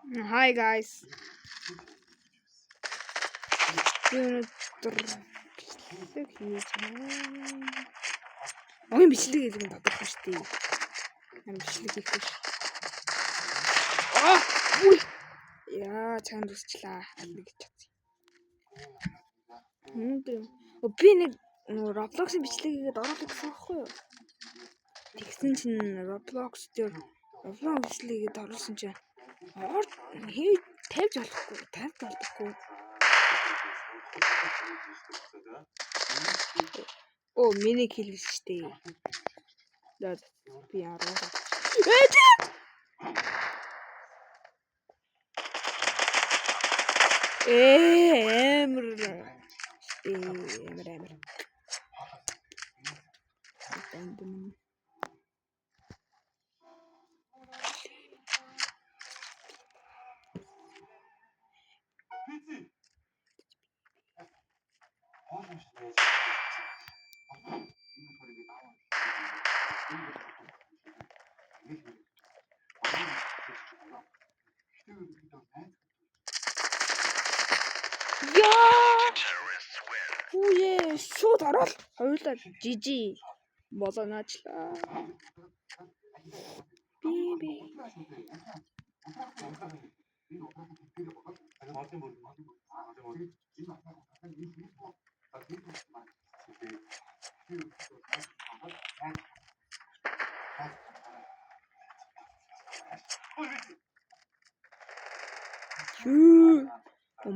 Hi guys. Ой бичлэг гэдэг нь тодорхой шүү дээ. Харин бичлэг хийх биш. Үй. Яа, чанд үсчлээ. Алиг чадсан. Би нэг Roblox-ын бичлэг хийгээд оруулах гэсэн байхгүй юу? Тэгсэн чинь Roblox дээр Roblox бичлэг хийгээд оруулсан чинь тавьж болохгүй. Оо, миний хэлвэж штэ. Даад би араа. Эмэр. Үе шууд орол хоёулаа жижи болонаачлаа. Би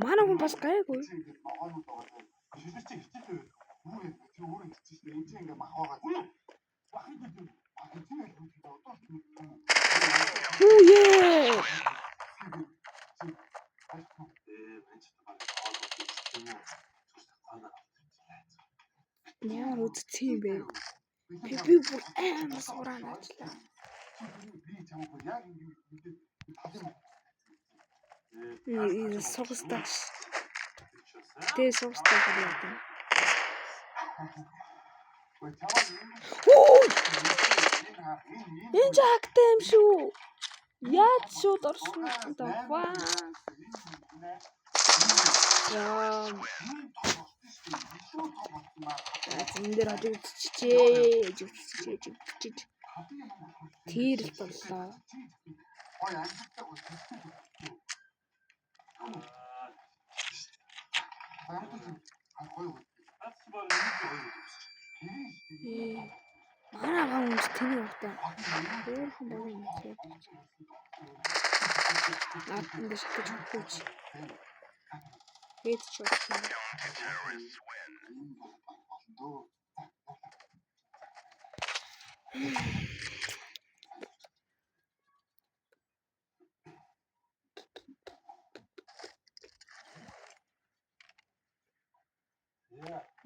манай хүн бас гайгүй. Яар үзсэн юм бэ? Би бүр амар сурааначлаа. Согстаж. Тэ согстаж гэдэг. Энэ жагтай юм шүү. Яаж шууд орсон юм даа. Яа. Энэ дээр хажигдчихжээ. Тэр л боллоо. Манай гам юмс тэний багтаа. Өөрхөн баг юм шиг. Наатан дэш гэж хөөч. Хэд ч болсон.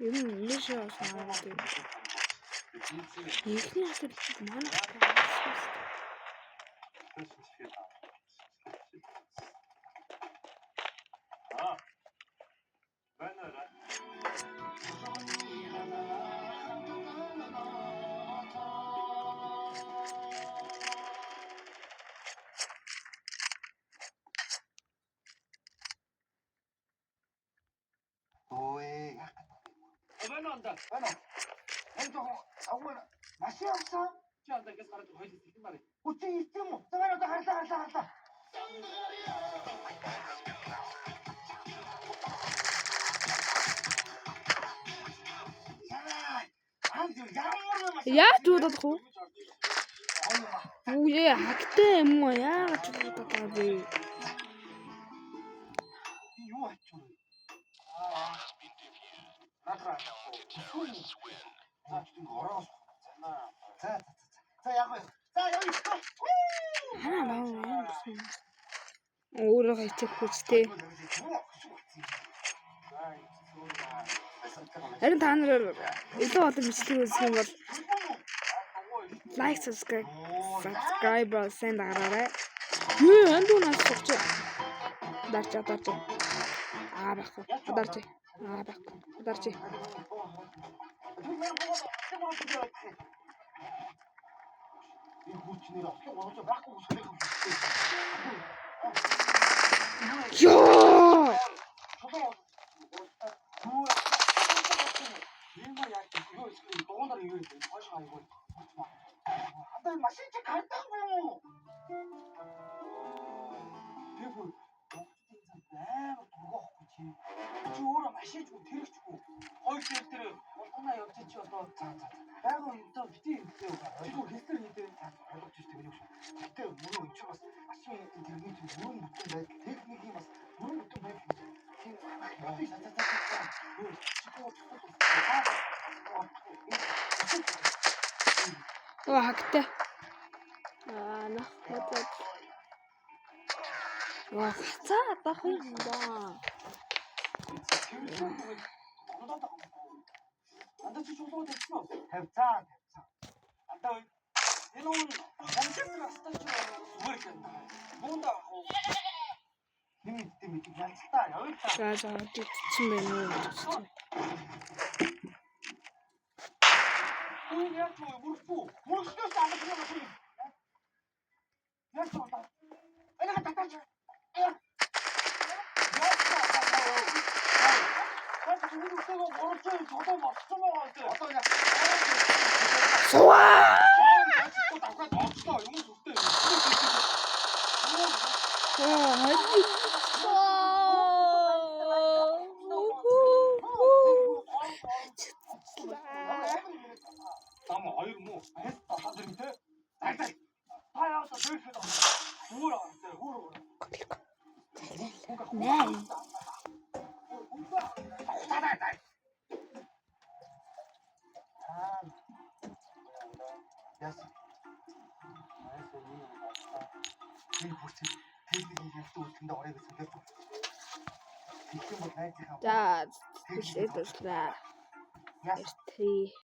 Юм нээшээ авсан аа. Ихний хатад манай Байна. Энэ жоо авмаа машин авсан. Чи одоо ингээс гараад хоёул хэлсэн байна. Үгүй юм уу? За одоо харлаа. Яа дуудах уу? Үе хагтай юм уу? Яагаад дуудах вэ? Юу ачив? За яг. Өөрөө хайчих хүчтэй. Харин та нар илүү олон бичлэг үзэх юм бол like, subscribe сайн дараарай. Андуунаас сууч. Дарч. Байхгүй. Дарч. Энэ хүчнэр авах юм уу? Байхгүй. Ёо! 아빠 마실지 갔다고. 대부 내가 누가 하지? 저ora 마시고 데리고 거기 때를 어떤 옆에 치어서 내가 일단 밑에 있어요. 지금 리스트를 이때 알고 주시대 그냥 그때 물어 인쳐봤어. 아침에 들기 좀 물어 못 내. 대기 봤어. 물어 못 내. 옆에 자자자자. 그 치고 와, 그때. 아, 나 어때? 와, 가자, 딱 흘린다. 안다 주소도 됐어. 됐자. 안다 이놈은 범죄가 스타트로 수월했겠다. 뭔다 하고. 힘이 때문에 그냥 치다 여기 있다. 자, 또 지치면은 진짜. 내가 저 모르고 시켰어 안 그냥 가지. 내가 저 내가 딱 줘. 좋아! 네. 자, this is that. There's 3.